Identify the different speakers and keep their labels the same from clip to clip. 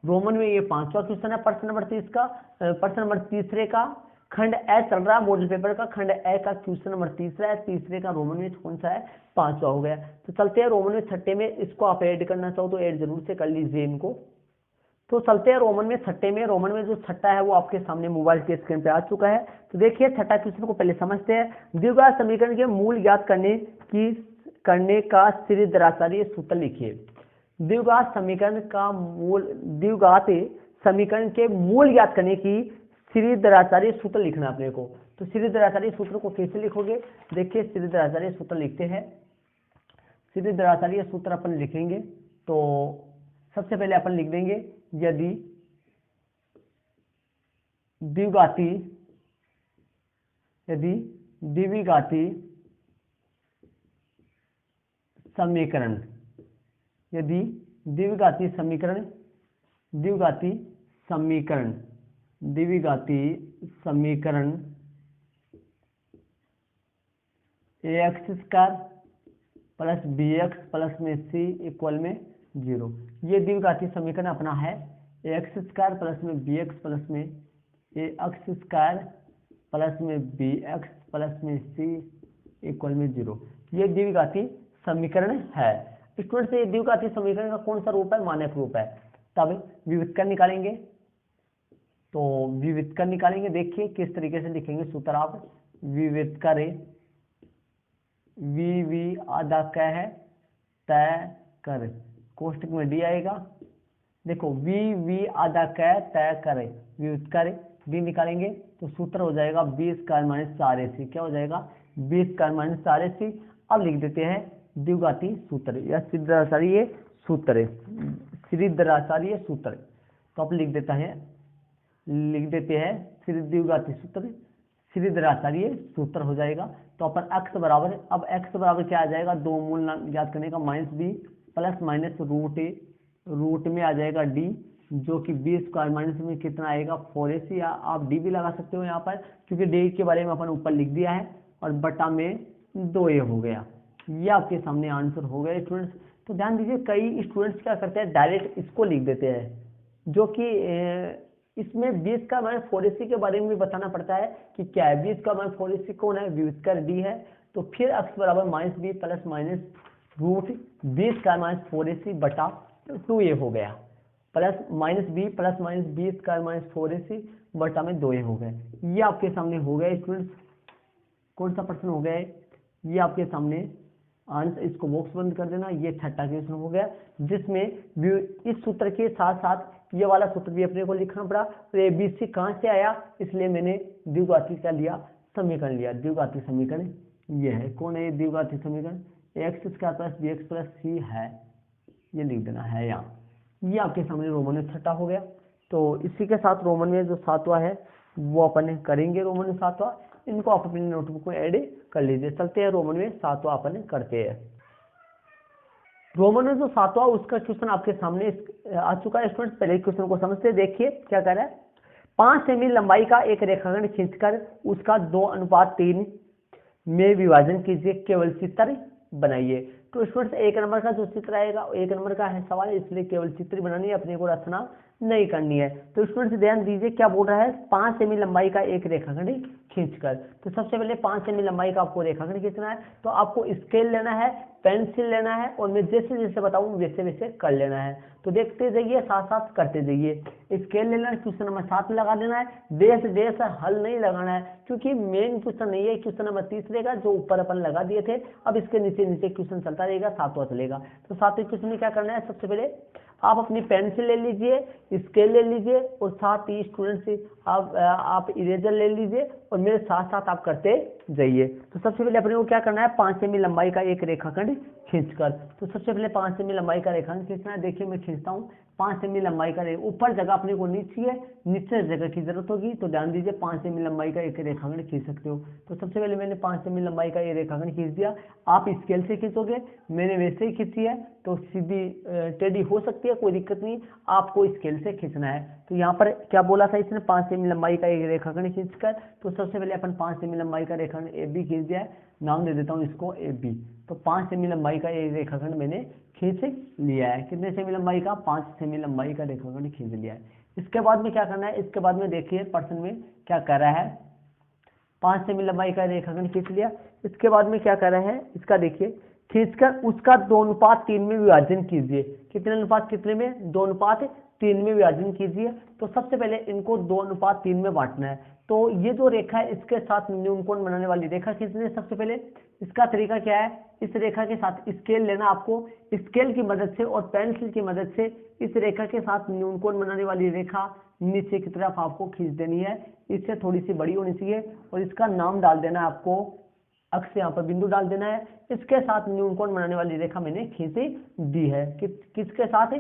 Speaker 1: Roman में ये 5वां क्वेश्चन है प्रश्न नंबर 30 का, प्रश्न नंबर तीसरे का। खंड ए चल रहा है मॉडल पेपर का, खंड ए का क्वेश्चन नंबर तीसरा है, तीसरे का रोमन में कौन सा है, 5वां हो गया। तो चलते हैं रोमन में छठे में, इसको आप ऐड करना चाहो तो ऐड जरूर से कर लीजिए इनको। तो चलते हैं रोमन में छठे में। रोमन में जो छठा है वो आपके सामने मोबाइल के स्क्रीन पे आ चुका है। तो देखिए छठा क्वेश्चन को पहले समझते हैं। द्विघात समीकरण के मूल ज्ञात करने का त्रिदराचार्य सूत्र लिखिए। द्विघात समीकरण के मूल ज्ञात करने की त्रिदराचार्य सूत्र लिखना अपने को। तो त्रिदराचार्य सूत्र को कैसे लिखोगे, देखिए त्रिदराचार्य सूत्र लिखते हैं। त्रिदराचार्य सूत्र अपन लिखेंगे तो सबसे पहले अपन लिख देंगे, यदि द्विघाती समीकरण ax square plus bx plus में c इक्वल में 0, ये द्विघाती समीकरण अपना है। ax स्क्वायर प्लस में bx प्लस में ax स्क्वायर प्लस में bx प्लस में c इक्वल में 0, ये द्विघाती समीकरण है। स्टूडेंट से ये द्विघाती समीकरण का कौन सा रूप है, मानक रूप है। तब विविधकरण निकालेंगे, तो विविधकरण निकालेंगे, देखिए किस तरीके से लिखेंगे सूत्र आप। विविधकरण v आधा क है तय कर, कोष्टक में d आएगा। देखो v आधा क तय कर, विविधकरण d निकालेंगे तो सूत्र हो जाएगा 20 स्क्वायर माइनस 4ac, क्या हो जाएगा 20 स्क्वायर माइनस 4ac। अब लिख देते हैं द्विघाती सूत्र या त्रिदराचार्य सूत्र, तो आप लिख देते हैं द्विघाती सूत्र, त्रिदराचार्य सूत्र हो जाएगा। तो अपन x बराबर, अब x बराबर क्या आ जाएगा, दो मूल ज्ञात करने का minus b plus minus root में आ जाएगा d, जो कि b स्क्वायर माइनस में कितना आएगा 4ac, या आप d भी लगा सकते हो यहाँ पर, क्योंकि d के बारे में अपन ऊपर लिख दिया है, और बटा में 2a हो गया। ये आपके सामने आंसर हो गया स्टूडेंट्स। तो ध्यान दीजिए कई स्टूडेंट्स क्या करते हैं डायरेक्ट इसको लिख देते हैं, जो कि इसमें 20 का माइनस 4ac के बारे में भी बताना पड़ता है कि क्या है। 20 का माइनस 4ac कौन है, विविधकरण d है। तो फिर x बराबर minus b plus minus root 20 का माइनस 4ac बटा 2a हो गया, plus minus b plus minus 20 का माइनस 4ac बटा में 2a हो गए। ये आपके सामने हो गया स्टूडेंट्स। कौन सा प्रश्न हो गया, ये आपके सामने आंसर, इसको बॉक्स बंद कर देना। ये छठा क्वेश्चन हो गया, जिसमें इस सूत्र के साथ साथ ये वाला सूत्र भी अपने को लिखना पड़ा। तो ABC कहाँ से आया, इसलिए मैंने द्विघाती का लिया, समीकरण लिया। द्विघाती समीकरण ये है, कौन है ये द्विघाती समीकरण, ax square plus bx plus c है, ये लिख देना है यहाँ। ये आपके सामने रोमन में छठा हो गया। तो इसी के साथ रोमन में जो 7वां है वो अपन करेंगे, रोमन में 7वां, इनको आप अपनी नोटबुक में ऐड कर लीजिए। चलते हैं रोमन में 7वां अपन करते हैं। रोमन में जो 7वां उसका क्वेश्चन आपके सामने आ चुका है स्टूडेंट्स। पहले क्वेश्चन को समझते हैं, देखिए क्या कर रहा है। 5 सेमी लंबाई का एक रेखाखंड खींचकर उसका 2:3 में विभाजन कीजिए, केवल चित्र बनाइए। तो स्टूडेंट्स 1 नंबर का जो चित्र आएगा, 1 नंबर का है सवाल, इसलिए केवल चित्र बनानी है, अपने को रचना नहीं करनी है। तो स्टूडेंट्स ध्यान दीजिए क्या बोल रहा है, 5 सेमी लंबाई का एक रेखाखंड खींचकर। तो सबसे पहले 5 सेमी लंबाई का आपको रेखाखंड खींचना है, तो आपको स्केल लेना है, पेंसिल लेना है, और मैं जैसे जैसे बताऊं वैसे वैसे कर लेना है। तो देखते जाइए, साथ साथ करते जाइए। स्केल लेना है, क्वेश्चन नंबर 7 लगा देना है, डेस हल नहीं लगाना है, क्योंकि मेन क्वेश्चन नहीं है, क्वेश्चन नंबर 30 रहेगा जो ऊपर अपन लगा दिए थे। अब इसके नीचे नीचे क्वेश्चन चलता रहेगा, 7वां चलेगा। तो 7वें क्वेश्चन में क्या करना है, सबसे पहले आप अपनी पेंसिल ले लीजिए, स्केल ले लीजिए, और साथ ही स्टूडेंट से आप इरेजर ले लीजिए, और मेरे साथ साथ आप करते जाइए। तो सबसे पहले अपने को क्या करना है, 5 सेमी लंबाई का एक रेखाखंड खींचकर। तो सबसे पहले 5 सेमी लंबाई का रेखाखंड खींचना है। देखिए मैं खींचता हूँ 5 सेमी लंबाई का, ऊपर जगह अपने को नीचे है, नीचे जगह की जरूरत होगी। तो ध्यान दीजिए 5 सेमी लंबाई का एक रेखाखंड खींच सकते हो। तो सबसे पहले मैंने 5 सेमी लंबाई का ये रेखाखंड खींच दिया। आप स्केल से खींचोगे, मैंने वैसे ही खींची है, तो सीधी टेढ़ी हो सकती है, कोई दिक्कत नहीं, आपको स्केल से खींचना है। तो यहाँ पर क्या बोला था इसने, 5 सेमी लंबाई का एक रेखाखंड खींचकर। तो सबसे पहले अपन 5 सेमी लंबाई का रेखाखंड रेखाखंड ए बी खींच दिया है, नाम दे देता हूँ इसको ए बी। तो 5 सेमी लंबाई का एक रेखाखंड मैंने खींच लिया है। कितने सेमी लंबाई का? 5 सेमी लंबाई का रेखाखंड खींच लिया है। इसके बाद में क्या करना है? इसके बाद में देखिए प्रश्न में क्या कर रहा है, 5 सेमी लंबाई का रेखाखंड खींच लिया। इसके बाद में क्या कर रहा है, इसका देखिए, खींचकर उसका 2:3 में विभाजन कीजिए। कितने अनुपात कितने में? 2:3 में विभाजन कीजिए। तो सबसे पहले इनको 2:3 में बांटना है। तो ये जो रेखा है इसके साथ न्यूनकोण बनाने वाली रेखा खींचनी है। सबसे पहले इसका तरीका क्या है, इस रेखा के साथ स्केल लेना आपको, स्केल की मदद से और पेंसिल की मदद से इस रेखा के साथ न्यूनकोण बनाने वाली रेखा नीचे की तरफ आपको खींच देनी है। इससे थोड़ी सी बड़ी होनी चाहिए और इसका नाम डाल देना है आपको, अक्ष यहाँ पर बिंदु डाल देना है। इसके साथ न्यूनकोण बनाने वाली रेखा मैंने खींच दी है। किसके साथ?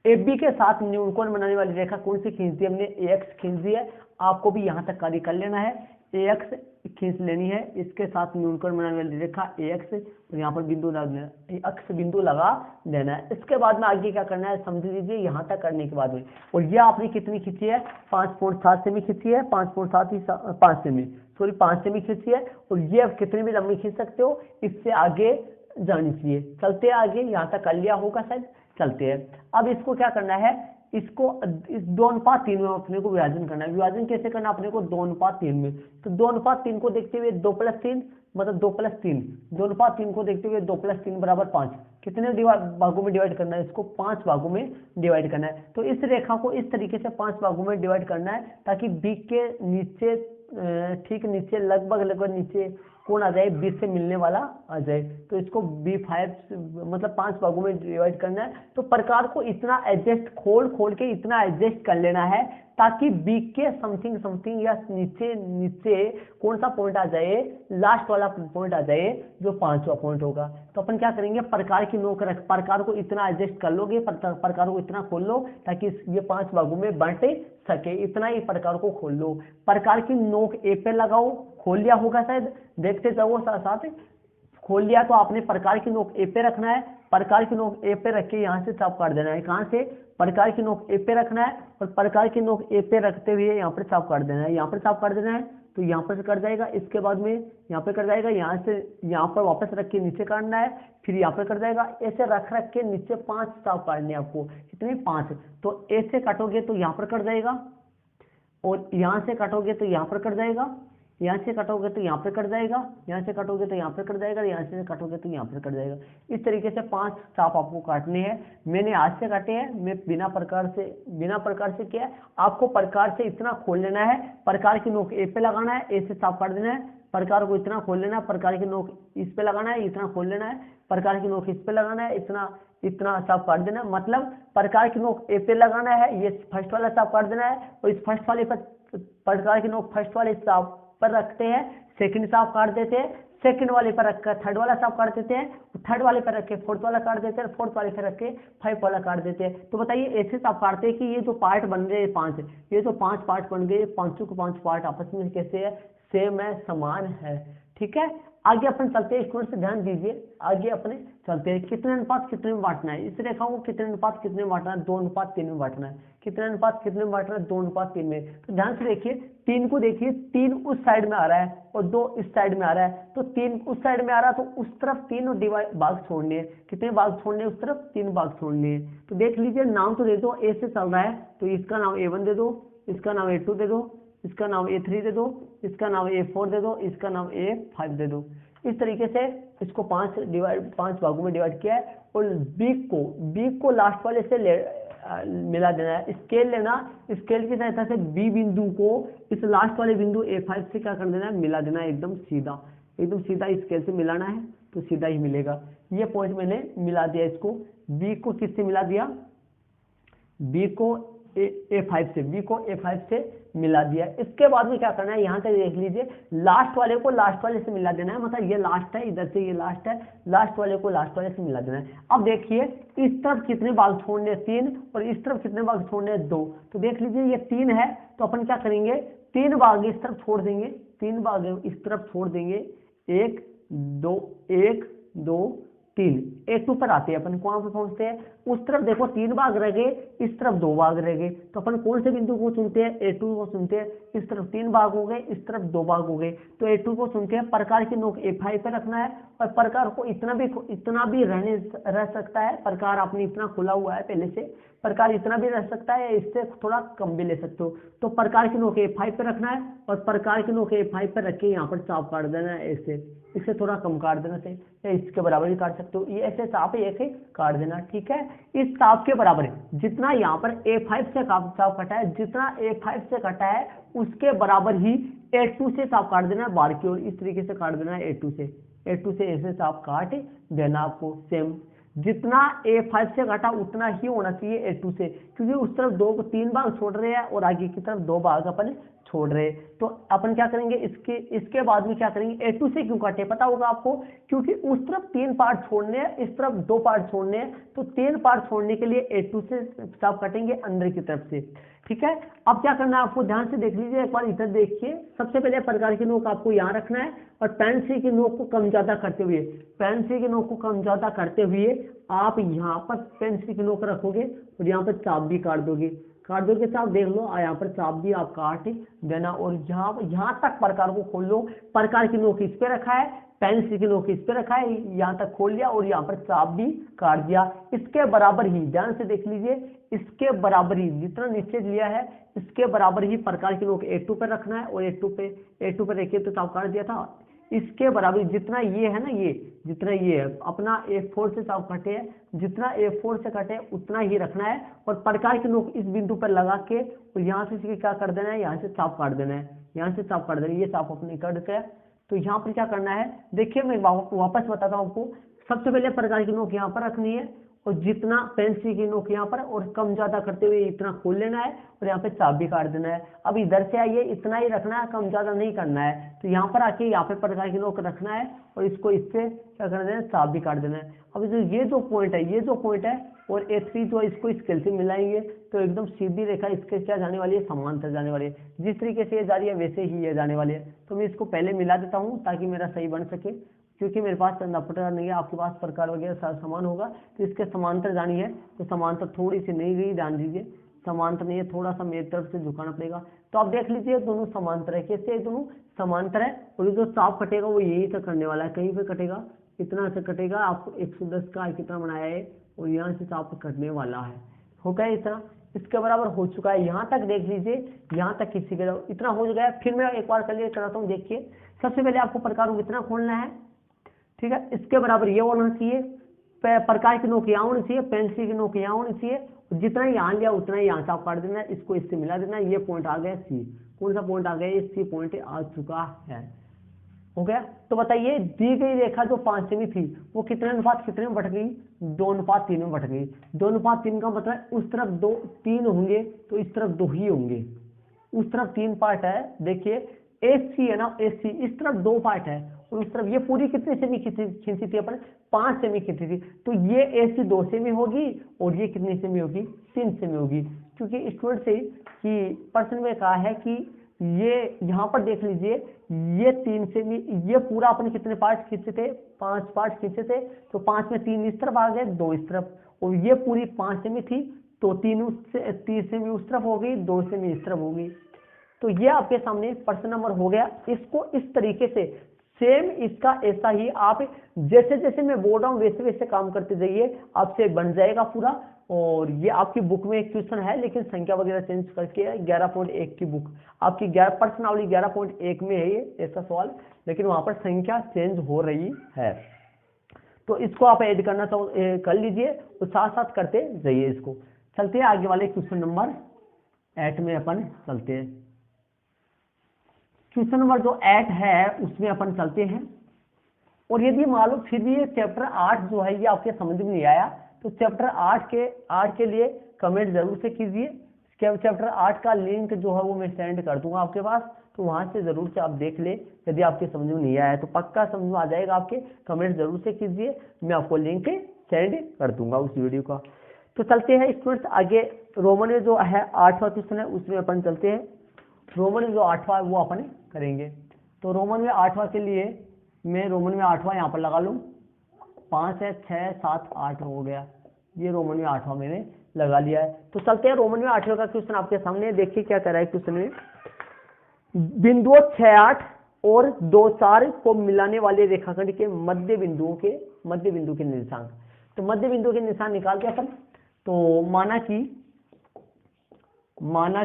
Speaker 1: ए बी के साथ न्यूनकोण बनाने वाली रेखा कौन सी खींच दी हमने? ए एक्स खींच दी है। आपको भी यहाँ तक कार्य कर लेना है, ए एक्स खींच लेनी है। इसके साथ न्यूनकोण बनाने वाली रेखा ए एक्स, और यहाँ पर बिंदु लगा देना, अक्ष बिंदु लगा देना है। इसके बाद में आगे क्या करना है समझ लीजिए। यहाँ तक करने के बाद में, और ये आपने कितनी खींची है? 5.7 सेमी खींची है, 5 सेमी खींची है। और ये अब कितनी भी लंबी खींच सकते हो, इससे आगे जानी चाहिए। चलते आगे, यहाँ तक कर लिया होगा शायद, चलते हैं। अब इसको क्या करना है, इसको इस 2:3 में अपने को विभाजन करना है। विभाजन कैसे करना अपने को? 2:3 में। तो 2:3 को देखते हुए 2+3 मतलब 2+3, 2:3 को देखते हुए 2+3 = 5। कितने भागों में डिवाइड करना है? इसको 5 भागों में डिवाइड करना है। तो इस रेखा को इस तरीके से 5 भागों में डिवाइड करना है, ताकि बी के नीचे, ठीक नीचे, लगभग नीचे कौन आ जाए? बी से मिलने वाला आ जाए। तो इसको B5 मतलब 5 भागों में डिवाइड करना है। तो प्रकार को इतना एडजस्ट खोल के इतना एडजस्ट कर लेना है, ताकि बी के समथिंग या नीचे कौन सा पॉइंट आ जाए? लास्ट वाला पॉइंट आ जाए, जो 5वां पॉइंट होगा। तो अपन क्या करेंगे, प्रकार की नोक रख, प्रकार को इतना एडजस्ट कर लोगे, प्रकार को इतना खोल लो ताकि ये 5 भागों में बंट सके। इतना ही प्रकार को खोल लो। प्रकार की नोक ए पे लगाओ, खोल लिया होगा शायद, देखते जाओ साथ। खोल लिया तो आपने प्रकार की नोक ए पे रखना है। प्रकार की नोक ए पे रख के यहाँ से चाप काट देना है। कहाँ से? प्रकार की नोक ए पे रखना है, और प्रकार की नोक ए पे रखते हुए यहाँ पर चाप काट देना है। यहाँ पर चाप काट देना है तो यहाँ पर से कट जाएगा। इसके बाद में यहाँ पे कट जाएगा, यहाँ से यहाँ पर वापस रख के नीचे काटना है, फिर यहाँ पर कट जाएगा। ऐसे रख के नीचे 5 चाप काटने हैं आपको। कितने? 5। तो ऐसे काटोगे तो यहाँ पर कट जाएगा, और यहाँ से काटोगे तो यहाँ पर कट जाएगा, यहाँ से कटोगे तो यहाँ पर कट जाएगा, यहाँ से कटोगे तो यहाँ पर कट जाएगा, यहाँ से कटोगे तो यहाँ पर कट जाएगा। इस तरीके से 5 चाप आपको काटने हैं। मैंने हाथ से काटे हैं, मैं बिना प्रकार से किया है। आपको प्रकार से इतना खोल लेना है, प्रकार की नोक ए पे लगाना है, ए से चाप काट देना है। प्रकार को इतना खोल लेना है, प्रकार की नोक इस पे लगाना है, इतना खोल लेना है। प्रकार की नोक इस पे लगाना है, इतना चाप काट देना है। मतलब प्रकार की नोक ए पे लगाना है, ये फर्स्ट वाला चाप काट देना है, और इस फर्स्ट वाले पर प्रकार की नोक फर्स्ट वाले चाप पर रखते हैं, सेकंड चाप काट देते हैं, सेकंड वाले पर रखकर थर्ड वाला चाप काट देते हैं, थर्ड वाले पर रख के फोर्थ वाला काट देते हैं, फोर्थ वाले पर रख के 5 वाला काट देते हैं। तो बताइए ऐसे चाप काटते हैं कि ये जो पार्ट बन रहे हैं 5, ये जो 5 पार्ट बन गए, 5 के 5 पार्ट आपस में कैसे है? सेम है, समान है। ठीक है, आगे अपन चलते हैं। स्टूडेंट से ध्यान दीजिए, आगे अपने चलते हैं। कितने अनुपात कितने में बांटना है? इस रेखा को कितने अनुपात कितने में बांटना है? 2:3 में बांटना है। कितने अनुपात कितने में बांटना है? 2:3 में। तो ध्यान से देखिए, 3 को देखिए, 3 उस साइड में आ रहा है और 2 इस साइड में आ रहा है। तो 3 उस साइड में आ रहा है, तो उस तरफ 3 भाग छोड़ने हैं। कितने भाग छोड़ने हैं? उस तरफ 3 भाग छोड़ने हैं। तो देख लीजिए, नाम तो दे दो, ए से चल रहा है तो इसका नाम A1 दे दो, इसका नाम A2 दे दो, इसका नाम A3 दे दो, इसका नाम A4 दे दो, इसका नाम A5 दे दो। इस तरीके से इसको 5 भागों में डिवाइड किया है। और बी को लास्ट वाले से मिला देना है। स्केल लेना, स्केल की सहायता से बी बिंदु को इस लास्ट वाले बिंदु A5 से क्या कर देना है? मिला देना है। एकदम सीधा स्केल से मिलाना है तो सीधा ही मिलेगा। ये पॉइंट मैंने मिला दिया इसको। बी को किससे मिला दिया? बी को A5 से मिला दिया। इसके बाद में क्या करना है? यहाँ तक देख लीजिए, लास्ट वाले को लास्ट वाले से मिला देना है। मतलब ये लास्ट है, इधर से ये लास्ट है, लास्ट वाले को लास्ट वाले से मिला देना है। अब देखिए, इस तरफ कितने भाग छोड़ने हैं? 3, और इस तरफ कितने भाग छोड़ने हैं? 2। तो देख लीजिए, ये 3 है तो अपन क्या करेंगे? 3 भाग इस तरफ छोड़ देंगे, 3 भाग इस तरफ छोड़ देंगे। 1 2 3, A2 पर आते हैं अपन, कहाँ पे पहुंचते हैं, उस तरफ देखो 3 भाग रह गए, इस तरफ 2 भाग रह गए, तो अपन कौन से बिंदु को चुनते हैं, A2 को चुनते हैं। इस तरफ 3 भाग हो गए, इस तरफ 2 भाग हो गए, तो A2 को चुनते हैं। प्रकार की नोक A5 पे रखना है, और प्रकार को इतना भी रह सकता है, प्रकार आपने इतना खुला हुआ है पहले से, प्रकार इतना भी रह सकता है, इससे थोड़ा कम भी ले सकते हो। तो प्रकार की नोक A5 पे रखना है, और प्रकार की नोक A5 पे रख के यहाँ पर चाप काट देना है ऐसे, इससे थोड़ा कम काट देना चाहिए, या इसके बराबर भी काट सकते हो, ये ऐसे चाप ऐसे काट देना, ठीक है। इस चाप के बराबर जितना यहाँ पर A5 से चाप कटा है, जितना A5 से कटा है उसके बराबर ही A2 से चाप काट देना है बाहर की ओर, इस तरीके से काट देना है A2 से ऐसे चाप काट देना आपको। सेम जितना A5 से काटा उतना ही होना चाहिए A2 से, क्योंकि उस तरफ 3 भाग छोड़ रहे हैं और आगे की तरफ 2 भाग अपन छोड़ रहे। तो अपन क्या करेंगे, इसके बाद में क्या करेंगे, A2 से क्यों काटे पता होगा आपको, क्योंकि उस तरफ 3 पार्ट छोड़ने हैं, इस तरफ 2 पार्ट छोड़ने हैं, तो 3 पार्ट छोड़ने के लिए A2 से चाप काटेंगे अंदर की तरफ से, ठीक है। अब क्या करना है आपको, ध्यान से देख लीजिए एक बार, इधर देखिए। सबसे पहले प्रकार की नोक आपको यहाँ रखना है, और पेंसिल की नोक को कम ज्यादा करते हुए, पेंसिल की नोक को कम ज्यादा करते हुए आप यहाँ पर पेंसिल की नोक रखोगे, और यहाँ पर चाप भी काट दोगे चाप देख लो, यहाँ पर चाप भी आप काट देना, और यहाँ तक प्रकार को खोल लो। प्रकार की नोक इस पे रखा है, पेंसिल की नोक इस पे रखा है, यहाँ तक खोल लिया, और यहाँ पर चाप भी काट दिया। इसके बराबर ही ध्यान से देख लीजिए, इसके बराबर ही जितना नीचे लिया है, इसके बराबर ही प्रकार की नोक A2 पे रखना है, और A2 पे रखिए तो चाप काट दिया था। इसके बराबर जितना ये है ना, ये जितना ये है अपना A4 से चाप कटे है, जितना A4 से कटे उतना ही रखना है, और प्रकार की नोक इस बिंदु पर लगा के, और यहाँ से क्या कर देना है, यहाँ से चाप काट देना है, यहाँ से चाप काट देना है, ये चाप अपने कट के। तो यहाँ पर क्या करना है, देखिए मैं वापस बताता हूँ आपको। सबसे पहले प्रकार की नोक यहाँ पर रखनी है, और जितना पेंसिल की नोक यहाँ पर, और कम ज्यादा करते हुए इतना खोल लेना है, और यहाँ पे चाप भी काट देना है। अब इधर से आइए, इतना ही रखना है, कम ज्यादा नहीं करना है। तो यहाँ पर आके यहाँ पे प्रकार की नोक रखना है, और इसको इससे क्या कर देना है, चाप भी काट देना है। अब जो ये जो पॉइंट है और A3 जो इसको स्केल से मिलाएंगे, तो एकदम सीधी रेखा इसके क्या जाने वाली है, समांतर जाने वाली है। जिस तरीके से ये जा रही है वैसे ही ये जाने वाली है। तो मैं इसको पहले मिला देता हूँ ताकि मेरा सही बन सके, क्योंकि मेरे पास प्रकार नहीं है, आपके पास प्रकार वगैरह समान होगा, तो इसके समांतर जानी है, तो समांतर थोड़ी सी नहीं गई, ध्यान दीजिए समांतर नहीं है, थोड़ा सा मेरी तरफ से झुकाना पड़ेगा। तो आप देख लीजिए दोनों समांतर है, कैसे दोनों समांतर है, और जो चाप कटेगा वो यही से करने वाला है, कहीं पे कटेगा, इतना से कटेगा। आपको 110 का कितना बनाया है, और यहाँ से चाप कटने वाला है, हो गया इतना, इसके बराबर हो चुका है। यहाँ तक देख लीजिए, यहाँ तक किसी के इतना हो गया है। फिर मैं एक बार कर लिया कराता हूँ, देखिए। सबसे पहले आपको प्रकार को कितना खोलना है, ठीक है, इसके बराबर ये होना चाहिए, प्रकार की नोक यहाँ होनी चाहिए, पेंसिल की नोक यहाँ होनी चाहिए, जितना यहाँ लिया उतना ही यहाँ चाप काट देना है, इसको इससे मिला देना है। ये पॉइंट आ गया C, कौन सा पॉइंट आ गया, ये C पॉइंट आ चुका है, हो गया। तो बताइए दी गई रेखा जो 5 सेमी थी वो कितने अनुपात कितने में बट गई, 2:3 में बट गई। 2:3 का मतलब उस तरफ 3 होंगे, तो इस तरफ 2 ही होंगे। उस तरफ 3 पार्ट है, देखिए AC है ना, AC इस तरफ 2 पार्ट है, और उस तरफ ये पूरी कितने सेमी खींची थी अपन, 5 सेमी खींची थी। तो ये AC 2 सेमी होगी, और ये कितनी सेमी होगी, 3 सेमी होगी। क्योंकि स्टूडेंट से कि प्रश्न में कहा है कि ये यहाँ पर देख लीजिए, ये 3 सेमी, ये पूरा अपन कितने पार्ट खींचे थे, 5 पार्ट खींचे थे, तो 5 में 3 इस तरफ आ गए, 2 इस तरफ, और ये पूरी 5 सेमी थी, तो 3 सेमी उस तरफ हो गई, 2 सेमी इस तरफ होगी। तो ये आपके सामने प्रश्न नंबर हो गया। इसको इस तरीके से सेम इसका ऐसा ही आप जैसे जैसे मैं बोल रहा हूँ वैसे वैसे काम करते जाइए, आपसे बन जाएगा पूरा। और ये आपकी बुक में एक क्वेश्चन है, लेकिन संख्या वगैरह चेंज करके 11.1 की बुक आपकी 11 प्रश्नावली 11.1 में है ये ऐसा सवाल, लेकिन वहां पर संख्या चेंज हो रही है। तो इसको आप ऐड करना कर लीजिए, और साथ साथ करते जाइए इसको। चलते हैं आगे वाले क्वेश्चन नंबर 8 में अपन चलते हैं। क्वेश्चन नंबर जो 8 है उसमें अपन चलते हैं। और यदि मान लो फिर भी ये चैप्टर 8 जो है ये आपके समझ में नहीं आया, तो चैप्टर 8 के लिए कमेंट जरूर से कीजिए। चैप्टर 8 का लिंक जो है वो मैं सेंड कर दूंगा आपके पास, तो वहां से जरूर से आप देख ले। यदि आपके समझ में नहीं आया तो पक्का समझ में आ जाएगा आपके, कमेंट जरूर से कीजिए, मैं आपको लिंक सेंड कर दूंगा उस वीडियो का। तो चलते हैं स्टूडेंट्स आगे। रोमन में जो है 8वां क्वेश्चन है उसमें अपन चलते हैं। रोमन में जो 8वां वो अपन करेंगे। तो रोमन में 8वां के लिए मैं रोमन में 8वां यहाँ पर लगा लूँ, 5 है, 6, 7, 8 हो गया। ये रोमन में 8वां मैंने लगा लिया है। तो चलते हैं रोमन में 8वें का क्वेश्चन आपके सामने। देखिए क्या कह रहा है क्वेश्चन में, बिंदुओं 6, 8 और 2, 4 को मिलाने वाले रेखाखंड के मध्य बिंदु के निर्देशांक। तो मध्य बिंदु के निशान निकालते हैं अपन। तो माना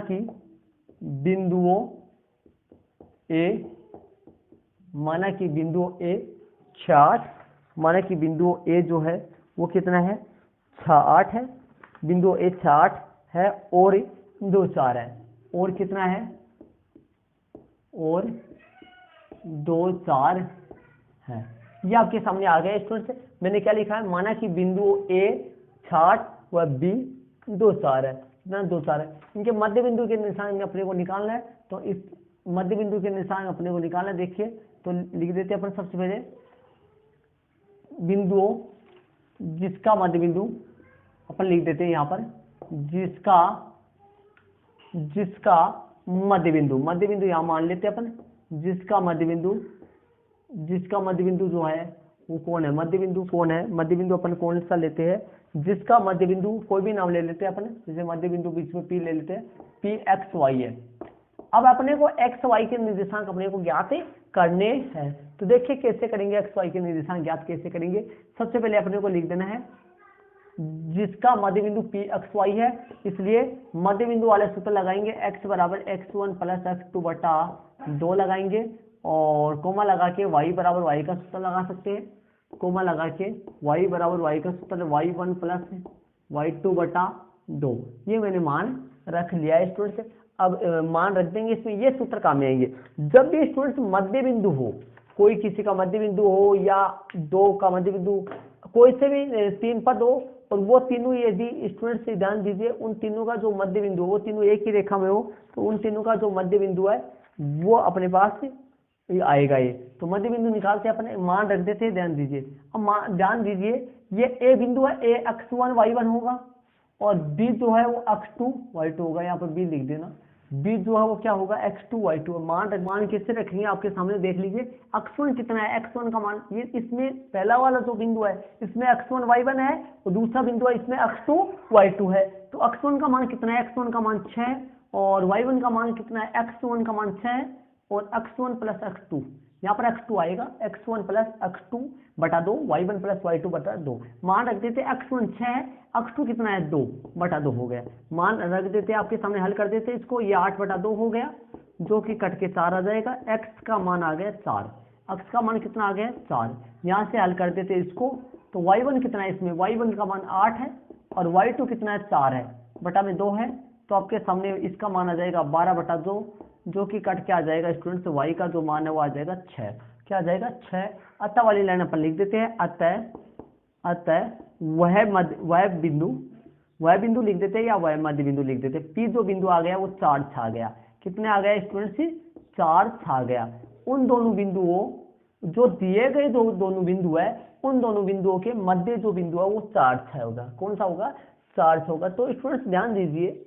Speaker 1: कि बिंदुओं ए 6, 8, माना कि बिंदु ए जो है वो कितना है 6, 8 है, बिंदु ए 6, 8 है और 2, 4 है, और कितना है और 2, 4 है। ये आपके सामने आ गया स्टूडेंट। मैंने क्या लिखा है, माना कि बिंदु ए 6, 8 व बी 2, 4 है, कितना 2, 4 है। इनके मध्य बिंदु के निशान अपने को निकालना है। तो इस मध्य बिंदु के निशान अपने को निकालना है। देखिए तो लिख देते हैं अपन सबसे पहले बिंदुओं, जिसका मध्य बिंदु अपन लिख देते हैं यहाँ पर, जिसका मध्य बिंदु यहाँ मान लेते हैं अपन, जिसका मध्य बिंदु जो है वो कौन है, मध्य बिंदु कौन है, मध्य बिंदु अपन कौन सा लेते हैं, जिसका मध्य बिंदु कोई भी नाम ले लेते हैं अपन, जैसे मध्य बिंदु बीच में P ले लेते हैं, P x y है। अब अपने को x y के निर्देशांक अपने को ज्ञात करने हैं। तो देखिए कैसे करेंगे, x y के निर्देशांक ज्ञात कैसे करेंगे। सबसे पहले अपने को लिख देना है जिसका मध्य बिंदु P x y है, इसलिए मध्य बिंदु वाले सूत्र लगाएंगे, x बराबर x1 प्लस x2 बटा 2 लगाएंगे, और कोमा लगा के y बराबर y का सूत्र लगा सकते हैं, कोमा लगा के y बराबर y का सूत्र y1 प्लस y2 बटा 2। ये मैंने मान रख लिया है स्टूडेंट्स। अब मान रख देंगे, इसमें ये सूत्र काम में आएंगे। जब भी स्टूडेंट्स मध्य बिंदु हो, कोई किसी का मध्य बिंदु हो या 2 का मध्य बिंदु, कोई से भी 3 पद हो, और वो तीनों यदि स्टूडेंट्स से ध्यान दीजिए, उन तीनों का जो मध्य बिंदु वो तीनों एक ही रेखा में हो, तो उन तीनों का जो मध्य बिंदु है वो अपने पास आएगा। ये तो मध्य बिंदु निकालते अपने मान रख देते हैं, ध्यान दीजिए। अब ध्यान दीजिए, ये ए बिंदु है, ए x1 y1 होगा, और बी जो है वो x2 y2 होगा। यहाँ पर बी लिख देना, बी जो है वो क्या होगा x2 y2। मान किससे रखेंगे आपके सामने देख लीजिए, x1 कितना है, x1 का मान, ये इसमें पहला वाला जो बिंदु है इसमें x1 y1 है, और दूसरा बिंदु है इसमें x2 y2 है। तो x1 का मान कितना है, x1 का मान 6, और y1 का मान कितना है, x1 का मान 6 और x1 प्लस x2, यहाँ पर x2 आएगा, x1 प्लस x2 बटा 2, y1 प्लस y2 बटा 2। मान रख देते x1 6 है, x2 कितना है 2 बटा 2 हो गया। मान रख देते आपके सामने, हल कर देते इसको, ये 8 बटा 2 हो गया, जो कि कट के 4 आ जाएगा। x का मान आ गया 4, x का मान कितना आ गया 4। यहाँ से हल कर देते इसको, तो y1 कितना है, इसमें y1 का मान 8 है, और y2 कितना है 4 है, बटा में 2 है, तो आपके सामने इसका मान आ जाएगा 12 बटा 2, जो कि कट के आ जाएगा स्टूडेंट्स, y का जो मान है वो आ जाएगा 6। क्या आ जाएगा 6। अतः वाली लाइन अपन लिख देते हैं, अतः वह बिंदु लिख देते हैं, या वह मध्य बिंदु लिख देते हैं। P जो बिंदु आ गया वो 4 छा गया, कितने आ गया स्टूडेंट्स, 4 छा गया। उन दोनों बिंदुओं, जो दिए गए जो दोनों बिंदु है, उन दोनों बिंदुओं के मध्य जो बिंदु है वो 4 छा होगा। कौन सा होगा, 4 छा होगा। तो स्टूडेंट्स ध्यान दीजिए,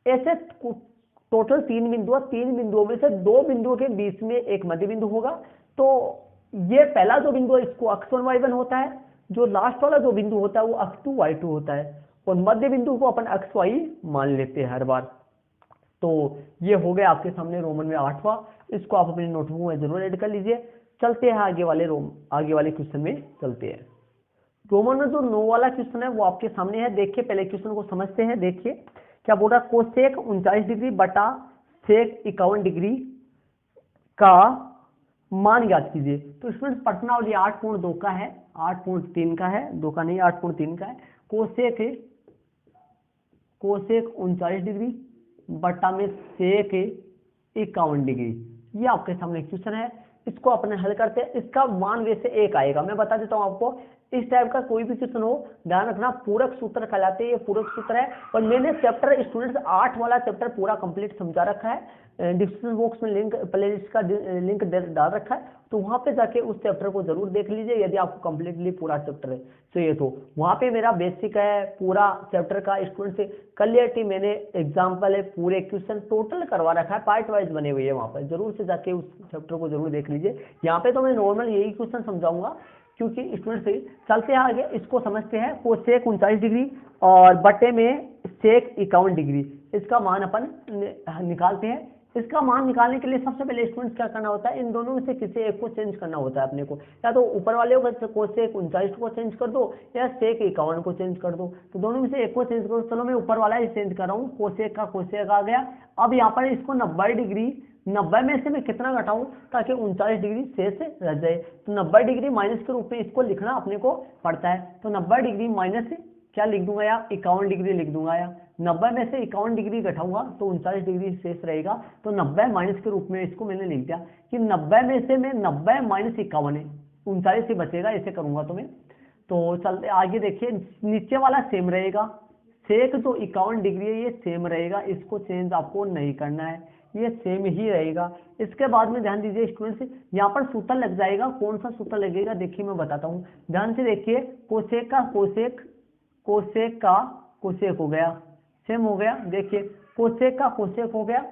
Speaker 1: ऐसे टोटल 3 बिंदु, 3 बिंदुओं में से 2 बिंदुओं के बीच में एक मध्य बिंदु होगा। तो ये पहला जो बिंदु है इसको x1 y1 होता है, जो लास्ट वाला जो बिंदु होता है वो x2 y2 होता है, और मध्य बिंदु को अपन xy मान लेते हैं हर बार। तो ये हो गया आपके सामने रोमन में 8वां, इसको आप अपनी नोटबुक में जरूर ऐड कर लीजिए। चलते हैं आगे वाले क्वेश्चन में चलते हैं। रोमन में जो 9 वाला क्वेश्चन है वो आपके सामने है। देखिए पहले क्वेश्चन को समझते हैं। देखिए क्या बोल रहा है, कोसेक 39 डिग्री बटा सेक 51 डिग्री का मान ज्ञात कीजिए। तो स्टूडेंट्स प्रश्नावली 8.2 का है, 8.3 का है, 2 का नहीं 8.3 का है। कोसेक 39 डिग्री बटा में सेक 51 डिग्री, ये आपके सामने क्वेश्चन है। इसको अपने हल करते हैं। इसका मान वैसे 1 आएगा, मैं बता देता हूं आपको। इस टाइप का कोई भी क्वेश्चन हो, ध्यान रखना पूरक सूत्र कहलाते हैं, ये पूरक सूत्र है। और मैंने चैप्टर स्टूडेंट्स 8 वाला चैप्टर पूरा कंप्लीट समझा रखा है, डिस्क्रिप्शन बॉक्स में लिंक, प्लेलिस्ट का लिंक डाल रखा है, तो वहां पे जाके उस चैप्टर को जरूर देख लीजिए यदि आपको कंप्लीटली पूरा चैप्टर चाहिए। तो वहां पे मेरा बेसिक है पूरा चैप्टर का स्टूडेंट से क्लियरिटी, मैंने एग्जाम्पल है, पूरे क्वेश्चन टोटल करवा रखा है, पार्ट वाइज बने हुए हैं, वहां पर जरूर से जाके उस चैप्टर को जरूर देख लीजिए। यहाँ पे तो मैं नॉर्मल यही क्वेश्चन समझाऊंगा क्योंकि स्टूडेंट से चलते हैं आगे, इसको समझते हैं। कोसेक 39 डिग्री और बटे में सेक 51 डिग्री, इसका मान अपन निकालते हैं। इसका मान निकालने के लिए सबसे पहले स्टूडेंट क्या करना होता है, इन दोनों में से किसी एक को चेंज करना होता है अपने को। या तो ऊपर वाले को कोसेक 39 को चेंज कर दो या सेक 51 को चेंज कर दो, तो दोनों में से एक को चेंज करो। चलो मैं ऊपर वाला ही चेंज कर रहा हूँ, कोसेक का कोसेक आ गया। अब यहाँ पर इसको 90 डिग्री, 90 में से मैं कितना घटाऊं ताकि 39 डिग्री शेष रह जाए, तो 90 डिग्री माइनस के रूप में इसको लिखना अपने को पड़ता है। तो 90 डिग्री माइनस क्या लिख दूंगा यार, 51 डिग्री लिख दूंगा यार। 90 में से 51 डिग्री घटाऊंगा तो 39 डिग्री शेष रहेगा, तो 90 माइनस के रूप में इसको मैंने लिख दिया कि 90 में से मैं 90 माइनस 51 है, 39 ही बचेगा, ऐसे करूंगा तो मैं। तो चलते आगे, देखिए नीचे वाला सेम रहेगा, सेक जो 51 डिग्री है ये सेम रहेगा, इसको चेंज आपको नहीं करना है, ये सेम ही रहेगा। इसके बाद में ध्यान दीजिए स्टूडेंट्स, यहाँ पर सूत्र लग जाएगा। कौन सा सूत्र लगेगा देखिए मैं बताता हूँ, ध्यान से देखिए। कोसेक का कोसेक, कोसेक का कोसेक हो गया, सेम हो गया। देखिए कोसेक का कोसेक हो गया,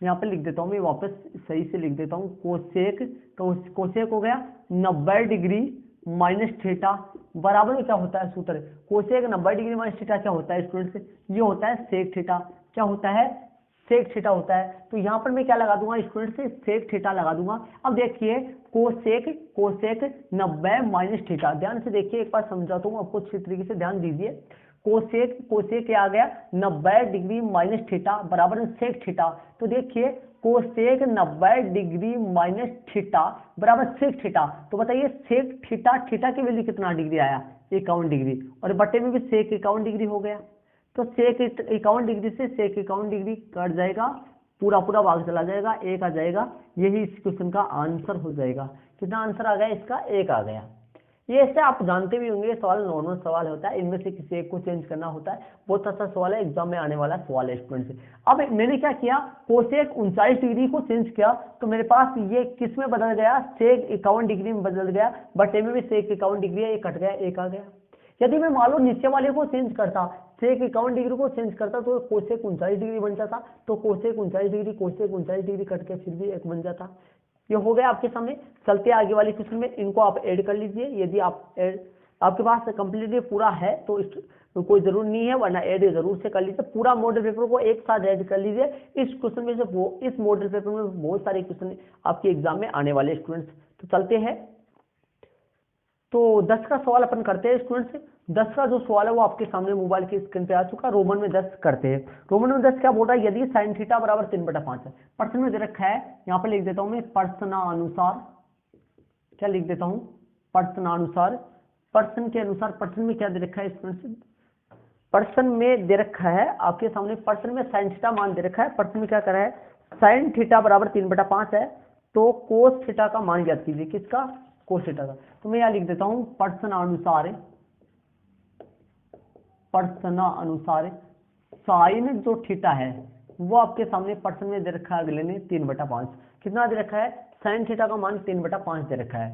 Speaker 1: यहाँ पर लिख देता हूँ मैं, वापस सही से लिख देता हूँ। कोसेक कोसेक हो गया 90 डिग्री माइनस थीटा बराबर में क्या होता है सूत्र, कोसेक 90 डिग्री माइनस थीटा क्या होता है स्टूडेंट्स, ये होता है सेक थीटा। क्या होता है, सेक थीटा होता है। तो यहाँ पर मैं क्या लगा दूंगा स्टूडेंट से, सेक थीटा लगा दूंगा। अब देखिए कोसेक कोसेक 90 माइनस थीटा, ध्यान से देखिए, एक बार समझाता हूँ आपको अच्छी तरीके से, ध्यान दीजिए। कोसेक कोसेक क्या आ गया 90 डिग्री माइनस थीटा बराबर में सेक थीटा। तो देखिए कोसेक 90 डिग्री माइनस थीटा बराबर सेक थीटा। तो बताइए सेक थीटा, थीटा की वैल्यू कितना डिग्री आया, 51 डिग्री, और बटे में भी सेक 51 डिग्री हो गया। तो सेक 51 डिग्री से सेक 51 डिग्री कट जाएगा, पूरा पूरा भाग चला जाएगा, एक आ जाएगा। यही इस क्वेश्चन का आंसर हो जाएगा। कितना आंसर आ गया इसका, एक आ गया। ये ऐसे आप जानते भी होंगे, सवाल नॉर्मल सवाल होता है, इनमें से किसी एक को चेंज करना होता है। बहुत अच्छा सवाल है, एग्जाम में आने वाला सवाल है स्टूडेंट से। अब मैंने क्या किया, कोसेक 39 डिग्री को चेंज किया, तो मेरे पास ये किस में बदल गया, सेक 51 डिग्री में बदल गया, बटे में भी सेक 51 डिग्री है, ये कट गया, एक आ गया। यदि मैं मान लो नीचे वाले को चेंज करता, सेक 51 डिग्री को चेंज करता, तो कोसेक 39 डिग्री बन जाता। तो cosec 39 degree cosec 39 degree cut के फिर भी एक बन जाता। ये हो गया आपके सामने। चलते आगे वाले क्वेश्चन में, इनको आप ऐड कर लीजिए। यदि आपके पास कंप्लीटली पूरा है तो कोई जरूर नहीं है, वरना ऐड जरूर से कर लीजिए। पूरा मॉडल पेपर को एक साथ ऐड कर लीजिए। इस क्वेश्चन में से इस मॉडल पेपर में बहुत सारे क्वेश्चन आपके एग्जाम में आने वाले स्टूडेंट्स। तो चलते हैं, तो 10 का सवाल अपन करते हैं स्टूडेंट्स। 10 का जो सवाल है वो आपके सामने मोबाइल की स्क्रीन पे आ चुका। रोमन में 10 करते हैं। रोमन में 10 क्या बोल रहा है, यदि साइन थीटा बराबर 3/5 है, पर्सन में दे रखा है, यहाँ पर लिख देता हूं मैं पर्सनानुसार, क्या लिख देता हूं, पर्सनानुसार, पर्सन के अनुसार। पर्सन में क्या दे रखा है स्टूडेंट्स, पर्सन में दे रखा है आपके सामने, पर्सन में साइन थीटा मान दे रखा है। पर्सन में क्या करा है, साइन थीटा बराबर 3/5 है, तो कोस थीटा का मान ज्ञात कीजिए। किसका, कोस थीटा का। तो मैं यहाँ लिख देता हूं पर्सनानुसार, पर्सनानुसार साइन जो थीटा है वो आपके सामने पर्सन में दे रखा है, अगले ने 3/5। कितना दे रखा है, साइन थीटा का मान 3/5 दे रखा है,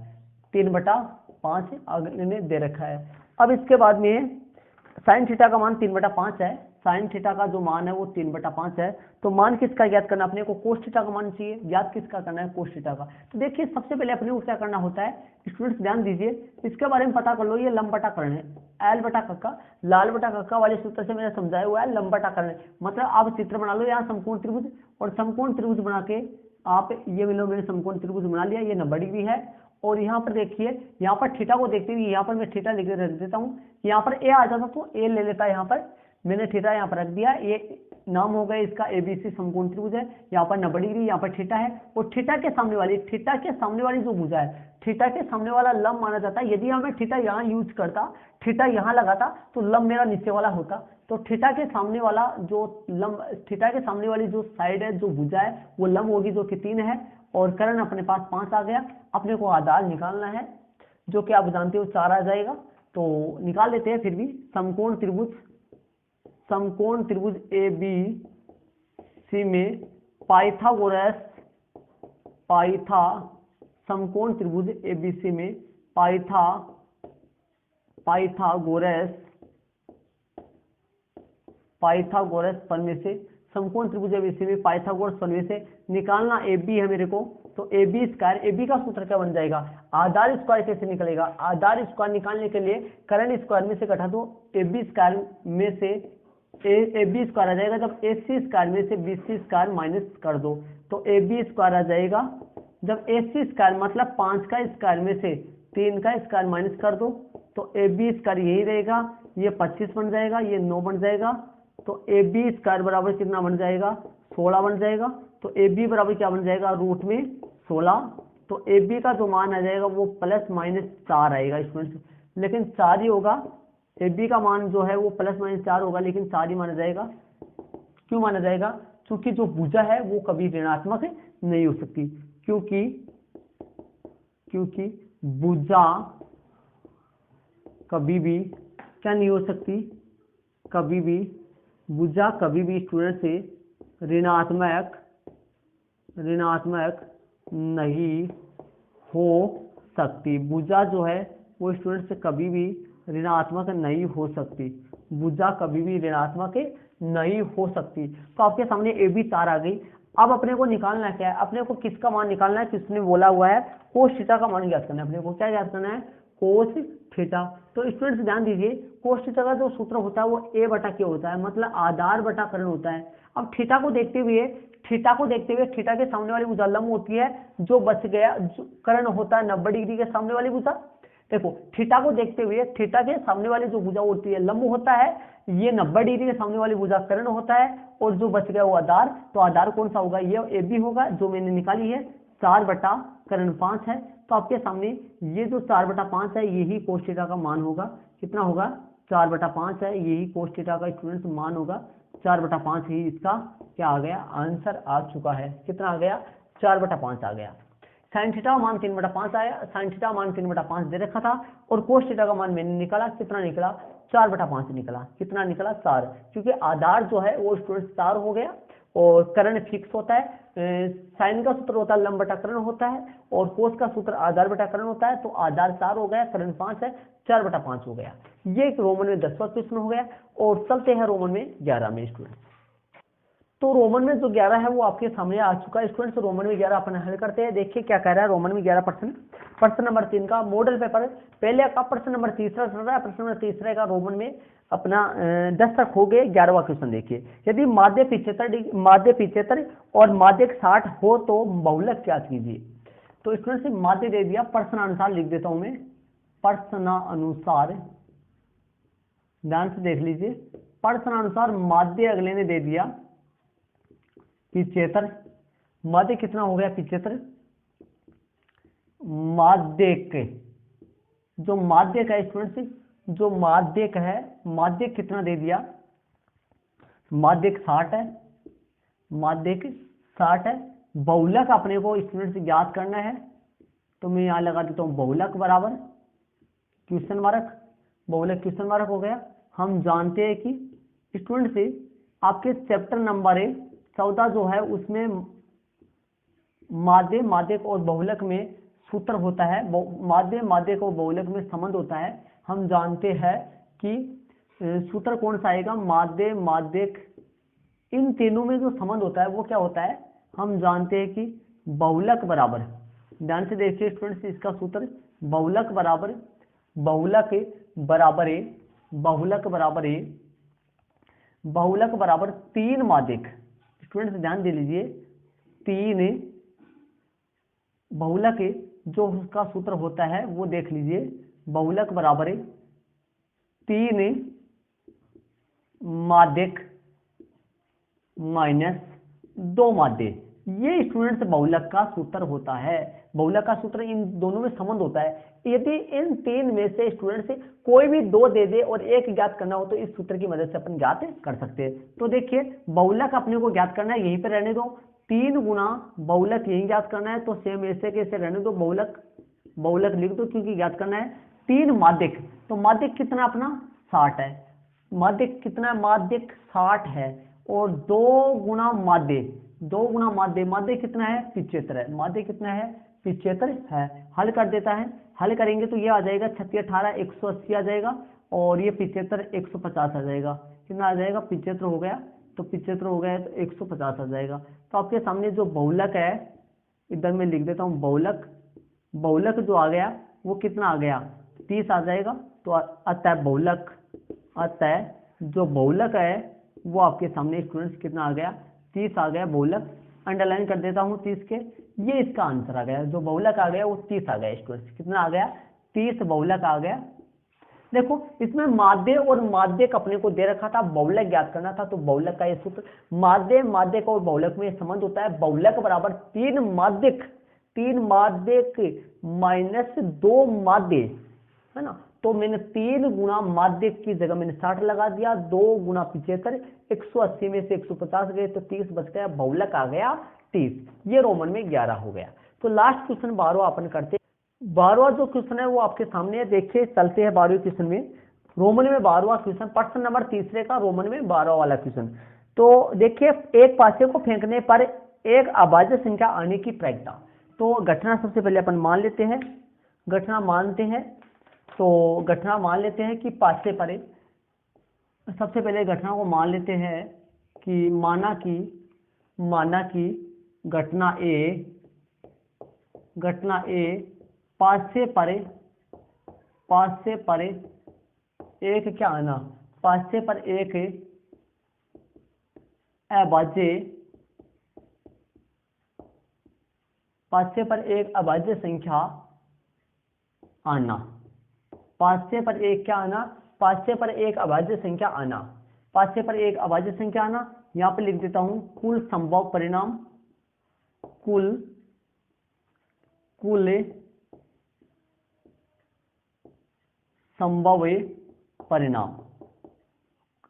Speaker 1: 3/5 अगले ने दे रखा है। अब इसके बाद में साइन थीटा का मान 3/5 है, साइन थीटा का जो मान है वो 3/5 है। तो मान किसका ज्ञात करना अपने को, कोस थीटा का मान चाहिए, ज्ञात किसका करना है, कोस थीटा का। तो देखिए सबसे पहले अपने को क्या करना होता है स्टूडेंट्स, ध्यान दीजिए, इसके बारे में पता कर लो। ये लंबटाकरण है, एल बटा कक्का, लाल बटा कक्का वाले सूत्र से मैंने समझाया हुआ है लंबटाकरण। मतलब आप चित्र बना लो यहाँ समकोण त्रिभुज, और समकोण त्रिभुज बना के आप ये मिलो, मैंने समकोण त्रिभुज बना लिया, ये 90 डिग्री है। और यहाँ पर देखिए, यहाँ पर थीटा को देखते हुए यहाँ पर मैं थीटा लिख देता हूँ। यहाँ पर ए आ जाता तो ए ले लेता, यहाँ पर मैंने थीटा यहाँ पर रख दिया। ये नाम हो गया इसका एबीसी समकोण त्रिभुज है। यहाँ पर 90 डिग्री, यहाँ पर थीटा है, और थीटा के सामने वाली जो भुजा है, थीटा के सामने वाला लंब माना जाता है। यदि हमें थीटा यहाँ यूज करता, थीटा यहाँ लगाता, तो लंब मेरा नीचे वाला होता। तो थीटा के सामने वाला जो लंब, थीटा के सामने वाली जो साइड है, जो भुजा है, वो लंब होगी, जो कि 3 है, और कर्ण अपने पास 5 आ गया। अपने को आधार निकालना है, जो कि आप जानते हो 4 आ जाएगा, तो निकाल लेते हैं। फिर भी समकोण त्रिभुज ए बी सी में समकोण त्रिभुज ए बी सी में पाइथागोरस प्रमेय से समकोण त्रिभुज ABC में पाइथागोरस प्रमेय से निकालना AB है मेरे को, तो AB स्क्वायर, AB का सूत्र क्या बन जाएगा, आधार स्क्वायर कैसे निकलेगा, आधार स्क्वायर निकालने के लिए करण स्क्वायर में से घटा दो, AB स्क्वायर में से AB स्क्वायर आ जाएगा, जब AC स्क्वायर में से BC स्क्वायर माइनस कर दो तो AB स्क्वायर आ जाएगा, जब AC स्क्वायर मतलब 5 का स्क्वायर में से 3 का स्क्वायर माइनस कर दो तो AB स्क्वायर यही रहेगा, ये 25 बन जाएगा, ये 9 बन जाएगा, तो AB स्क्वायर बराबर कितना बन जाएगा, 16 बन जाएगा, तो AB बराबर क्या बन जाएगा, रूट में 16, तो AB का जो मान आ जाएगा वो प्लस माइनस 4 आएगा स्टूडेंट्स, लेकिन 4 ही होगा, AB का मान जो है वो प्लस माइनस 4 होगा, लेकिन 4 ही माना जाएगा। क्यों माना जाएगा, क्योंकि जो भुजा है वो कभी ऋणात्मक नहीं हो सकती, क्योंकि भुजा कभी भी क्या नहीं हो सकती, भुजा कभी भी स्टूडेंट से ऋणात्मक नहीं हो सकती, भुजा जो है वो स्टूडेंट से कभी भी ऋणात्मक नहीं हो सकती, भुजा कभी भी ऋणात्मक नहीं हो सकती। तो आपके सामने AB 4 आ गई। अब अपने को निकालना क्या है, अपने को किसका मान निकालना है, किसने बोला हुआ है, कोस थीटा का मान ज्ञात करना है, अपने को क्या ज्ञात करना है, कोस थीटा। तो स्टूडेंट्स ध्यान दीजिए, कोस थीटा का जो सूत्र होता है वो A/K होता है, मतलब आधार बटा कर्ण होता है। अब थीटा को देखते हुए थीटा के सामने वाली भुजा लंब होती है, जो बच गया कर्ण होता है 90 डिग्री के सामने वाली भुजा। देखो थीटा को देखते हुए थीटा के सामने वाली जो भुजा होती है लंब होता है, ये 90 डिग्री के सामने वाली भुजा कर्ण होता है, और जो बच गया वो आधार, तो आधार कौन सा होगा, ये AB होगा, जो मैंने निकाली है 4/5 है। तो आपके सामने ये जो 4/5 है यही कोस थीटा का मान होगा, कितना होगा, 4/5 है, यही कोस थीटा का स्टूडेंट्स मान होगा, 4/5 ही इसका क्या आ गया, आंसर आ चुका है, कितना आ गया, 4/5 आ गया। साइन थीटा का मान 3/5 आया, साइन थीटा का मान 3/5 दे रखा था, और कोस थीटा का मान मैंने निकाला, कितना निकला, 4/5 निकला, कितना निकला, 4, क्योंकि आधार जो है वो स्टूडेंट 4 हो गया, और कर्ण फिक्स होता है, साइन का सूत्र होता है लंब बटा कर्ण होता है, और कोस का सूत्र आधार बटा कर्ण होता है, तो आधार 4 हो गया, कर्ण 5 है, 4/5 हो गया। ये एक रोमन में 10वां क्वेश्चन हो गया, और चलते हैं रोमन में 11 में स्टूडेंट। तो रोमन में जो 11 है वो आपके सामने आ चुका है स्टूडेंट्स, रोमन में 11 अपन हल करते हैं। देखिए क्या कह रहा है रोमन में 11 प्रश्न नंबर 3 का मॉडल पेपर, पहले का प्रश्न नंबर तीसरा चल रहा है, प्रश्न नंबर तीसरे का रोमन में अपना 10 तक हो गए। 11वां क्वेश्चन देखिए, यदि माध्य 75 और माध्य 60 हो तो बहुलक ज्ञात कीजिए। तो स्टूडेंट्स माध्य दे दिया, प्रश्नानुसार लिख देता हूं मैं, प्रश्नानुसार ध्यान से देख लीजिए, प्रश्नानुसार माध्य अगले ने दे दिया 75, माध्यक कितना हो गया 75, माध्यक जो माध्यक है स्टूडेंट्स, जो माध्यक है, माध्यक कितना दे दिया, माध्यक 60 है, माध्यक 60 है। बहुलक अपने को स्टूडेंट्स ज्ञात करना है, तो मैं यहां लगा देता हूं बहुलक बराबर क्वेश्चन मार्क, बहुलक क्वेश्चन मार्क हो गया। हम जानते हैं कि स्टूडेंट्स आपके चैप्टर नंबर 14 जो है उसमें माध्य माध्यक और बहुलक में सूत्र होता है, माध्य माध्यक और बहुलक में संबंध होता है। हम जानते हैं कि सूत्र कौन सा आएगा, माध्य माध्यक, इन तीनों में जो संबंध होता है वो क्या होता है, हम जानते हैं कि बहुलक बराबर, ध्यान से देखिए स्टूडेंट्स इसका सूत्र, बहुलक बराबर बहुलक बराबर 3 माध्यक। स्टूडेंट्स ध्यान दे लीजिए, 3 बहुलक जो उसका सूत्र होता है वो देख लीजिए, बहुलक बराबर 3 माध्यक माइनस 2 माध्य, ये स्टूडेंट्स बहुलक का सूत्र होता है। बहुलक का सूत्र इन दोनों में संबंध होता है। यदि इन 3 में से स्टूडेंट्स कोई भी 2 दे दे और 1 ज्ञात करना हो तो इस सूत्र की मदद से अपन ज्ञात कर सकते हैं। तो देखिए बहुलक अपने को ज्ञात करना है, यहीं पे रहने दो, 3 गुना बहुलक यहीं ज्ञात करना है, तो सेम ऐसे कैसे रहने दो, बहुलक लिख दो क्योंकि ज्ञात करना है। 3 माध्यक, तो माध्यक कितना अपना 60 है, माध्यक कितना, माध्यक 60 है, और 2 गुना माध्य, माध्य कितना है 75 है, माध्य कितना है 75 है। हल कर देता है, हल करेंगे तो ये आ जाएगा 36 18 180 आ जाएगा, और ये 75 150 आ जाएगा, कितना आ जाएगा 75 हो गया तो 75 हो गया है, तो 150 आ जाएगा। तो आपके सामने जो बहुलक है, इधर मैं लिख देता हूँ बहुलक, बहुलक जो आ गया वो कितना आ गया, 30 आ जाएगा। तो अतः बहुलक, अतः जो बहुलक है वो आपके सामने स्टूडेंट्स कितना आ गया, 30 आ गया बहुलक। अंडरलाइन कर देता हूँ 30 के, ये इसका आंसर आ गया। जो बहुलक आ गया वो 30 आ गया स्टूडेंट्स, कितना आ गया, 30 बहुलक आ गया। देखो इसमें माध्य और माध्यक अपने को दे रखा था, बहुलक ज्ञात करना था, तो बहुलक का ये सूत्र, माध्य माध्यक और बहुलक में संबंध होता है, बहुलक बराबर 3 माध्यक, 3 माध्यक माइनस 2 माध्य, है ना। तो मैंने 3 गुना माध्यक की जगह मैंने 60 लगा दिया, 2 गुना 75, 180 में से 150 गए तो 30 बच गया, बहुलक आ गया 30। ये रोमन में 11 हो गया। तो लास्ट क्वेश्चन 12वां अपन करते। 12वां जो क्वेश्चन है वो आपके सामने है, देखिए चलते हैं 12वें क्वेश्चन में। रोमन में 12वां क्वेश्चन, प्रश्न नंबर 3 का रोमन में 12वां वाला क्वेश्चन। तो देखिए एक पासे को फेंकने पर एक अभाज्य संख्या आने की प्रायिकता। तो घटना सबसे पहले अपन मान लेते हैं, घटना मानते हैं। तो घटना मान लेते हैं कि पासे पर, सबसे पहले घटना को मान लेते हैं कि माना कि घटना ए पासे पर एक क्या आना, पासे पर एक अभाज्य संख्या आना, पासे पर एक क्या आना, पासे पर एक अभाज्य संख्या आना, पासे पर एक अभाज्य संख्या आना। यहां पर लिख देता हूं कुल संभव परिणाम, कुल संभव परिणाम।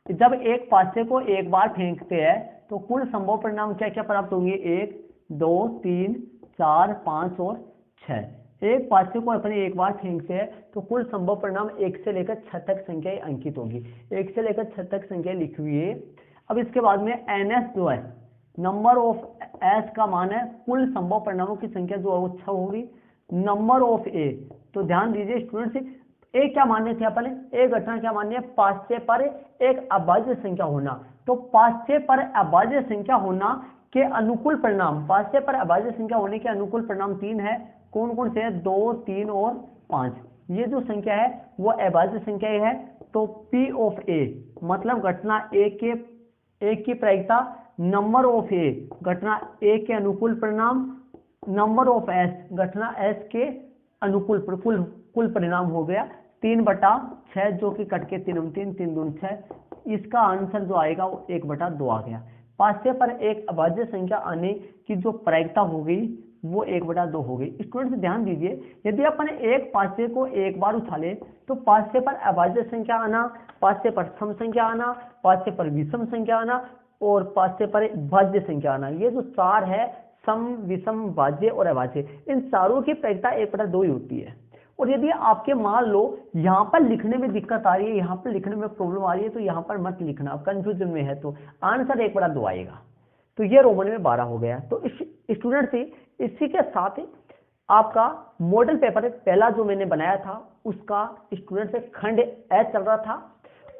Speaker 1: जब एक पासे को एक बार फेंकते हैं तो कुल संभव परिणाम क्या क्या प्राप्त होंगे, 1 2 3 4 5 और 6। एक पासे को अपने एक बार फेंकते हैं तो कुल संभव परिणाम 1 से लेकर 6 तक संख्याएं अंकित होगी, 1 से लेकर 6 तक संख्या लिखी हुई है। अब इसके बाद में NS जो है, नंबर ऑफ एस का मान है, कुल संभव परिणामों की संख्या जो है वो 6 होगी। नंबर ऑफ ए, तो ध्यान दीजिए स्टूडेंट्स, ए क्या मानने थे अपने, ए घटना क्या माननी है, पासे पर एक अभाज्य संख्या होना। तो पासे पर अभाज्य संख्या होना के अनुकूल परिणाम, पासे पर अभाज्य संख्या होने के अनुकूल परिणाम 3 है। कौन कौन से है, 2 3 और 5। ये जो संख्या है वो अभाज्य संख्या है। तो P ऑफ ए मतलब घटना ए की प्रायिकता, नंबर ऑफ ए घटना ए के अनुकूल परिणाम, नंबर ऑफ एस घटना एस के अनुकूल कुल परिणाम हो गया 3/6, जो कि कट के 3 3 दूनी 6। इसका आंसर जो आएगा वो 1/2 आ गया। पासे पर एक अभाज्य संख्या आने की जो प्रायिकता हो गई वो 1/2 हो गई। स्टूडेंट्स ध्यान दीजिए, यदि अपन एक पासे को एक बार उठा ले तो पासे पर अभाज्य संख्या आना, पासे पर सम संख्या आना, पासे पर विषम संख्या आना और पासे पर भाज्य संख्या आना, ये जो 4 है, सम विषम भाज्य और अभाज्य, इन चारों की प्रायिकता 1/2 ही होती है। और यदि आपके मान लो यहाँ पर लिखने में दिक्कत आ रही है, यहाँ पर लिखने में प्रॉब्लम आ रही है, तो यहाँ पर मत लिखना, कंफ्यूजन में है तो आंसर 1/2 आएगा। तो ये रोमन में 12 हो गया। तो इस स्टूडेंट से इसी के साथ आपका मॉडल पेपर पहला जो मैंने बनाया था उसका स्टूडेंट से खंड ए चल रहा था,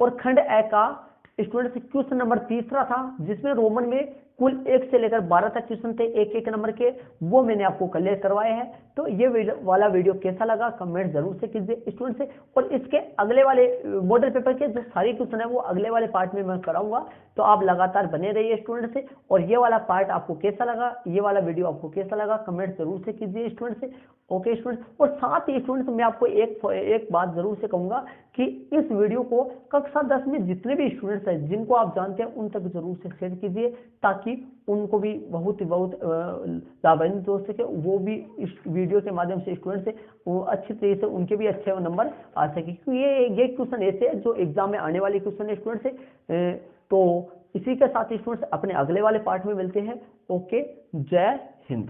Speaker 1: और खंड ए का स्टूडेंट से क्वेश्चन नंबर 3 था, जिसमें रोमन में कुल 1 से लेकर 12 तक क्वेश्चन थे, एक नंबर के, वो मैंने आपको क्लियर करवाए हैं। तो ये वाला वीडियो कैसा लगा कमेंट जरूर से कीजिए स्टूडेंट से। और इसके अगले वाले मॉडल पेपर के जो सारी क्वेश्चन है वो अगले वाले पार्ट में मैं कराऊंगा, तो आप लगातार बने रहिए स्टूडेंट से। और ये वाला पार्ट आपको कैसा लगा, ये वाला वीडियो आपको कैसा लगा कमेंट जरूर से कीजिए स्टूडेंट से। ओके स्टूडेंट्स, और साथ ही स्टूडेंट्स मैं आपको एक बात जरूर से कहूंगा कि इस वीडियो को कक्षा 10 में जितने भी स्टूडेंट्स हैं जिनको आप जानते हैं उन तक जरूर से शेयर कीजिए, ताकि उनको भी बहुत लाभान्वित हो सके, वो भी इस वीडियो के माध्यम से स्टूडेंट से वो अच्छी तरीके से उनके भी अच्छे नंबर आ सके, क्योंकि ये क्वेश्चन ऐसे है जो एग्जाम में आने वाले क्वेश्चन है स्टूडेंट से। तो इसी के साथ स्टूडेंट्स अपने अगले वाले पार्ट में मिलते हैं। ओके, जय हिंद।